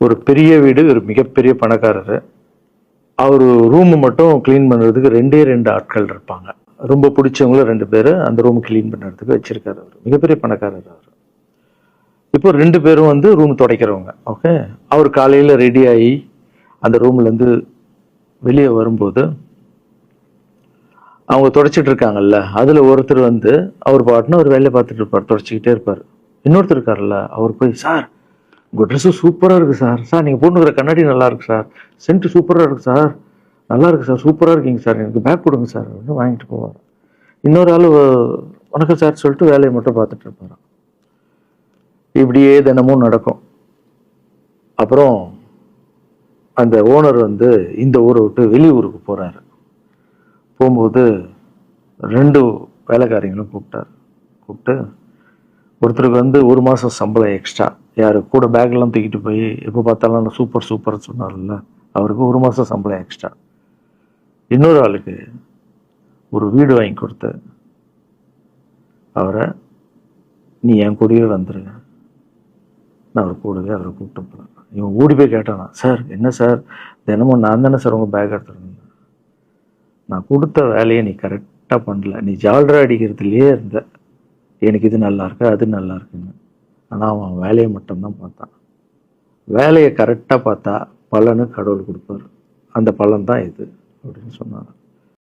ஒரு பெரிய வீடு, ஒரு மிகப்பெரிய பணக்காரரு. அவரு ரூம் மட்டும் கிளீன் பண்றதுக்கு 2 ஆட்கள் இருப்பாங்க. ரொம்ப பிடிச்சவங்கள 2 பேரு அந்த ரூம் கிளீன் பண்றதுக்கு வச்சிருக்காரு அவரு. மிகப்பெரிய பணக்காரர் அவரு. இப்போ 2 பேரும் வந்து ரூம் துடைக்கிறவங்க. ஓகே. அவர் காலையில ரெடி ஆகி அந்த ரூம்ல இருந்து வெளியே வரும்போது அவங்க துடைச்சிட்டு இருக்காங்கல்ல, அதுல ஒருத்தர் வந்து அவர் பாட்டுன்னு ஒரு வேலையை பார்த்துட்டு இருப்பார், துடைச்சிக்கிட்டே இருப்பார். இன்னொருத்தர் இருக்காருல்ல, அவர் போய், சார் உங்க ட்ரெஸ் சூப்பரா இருக்கு சார், சார் நீங்க போட்டுக்கிற கண்ணாடி நல்லா இருக்கு சார், சென்ட் சூப்பரா இருக்கு சார், நல்லா இருக்கு சார், சூப்பரா இருக்கீங்க சார், எனக்கு பேக் கொடுங்க சார் அப்படின்னு வாங்கிட்டு போவார். இன்னொரு ஆள் வணக்கம் சார் சொல்லிட்டு வேலையை மட்டும் பார்த்துட்டு இருப்பாரு. இப்படியே தினமும் நடக்கும். அப்புறம் அந்த ஓனர் வந்து இந்த ஊரை விட்டு வெளியூருக்கு போறாரு. போகும்போது 2 வேலைக்காரங்களும் கூப்பிட்டு ஒருத்தருக்கு வந்து 1 மாசம் சம்பளம் எக்ஸ்ட்ரா, யாரு கூட பேக்லாம் தூக்கிட்டு போய் எப்போ பார்த்தாலும் நான் சூப்பர் சூப்பர் சொன்னார்ல, அவருக்கு 1 மாசம் சம்பளம் எக்ஸ்ட்ரா. இன்னொரு ஆளுக்கு ஒரு வீடு வாங்கி கொடுத்து அவரை, நீ என் கூடவே வந்துருங்க, நான் அவர் கூடவே அவரை கூப்பிட்டு போறேன். இவன் ஓடி போய் கேட்டானா, சார் என்ன சார் தினமும் நான் தானே சார் உங்க பேக் எடுத்துருந்தேன், நான் கொடுத்த வேலையை நீ கரெக்டாக பண்ணல, நீ ஜால்ரா அடிக்கிறதுலையே இருந்த, எனக்கு இது நல்லா இருக்கு அது நல்லா இருக்குன்னு. ஆனால் அவன் வேலையை மட்டும்தான் பார்த்தான். வேலையை கரெக்டாக பார்த்தா பலனு கடவுள் கொடுப்பாரு, அந்த பலன் தான் இது அப்படின்னு சொன்னான்.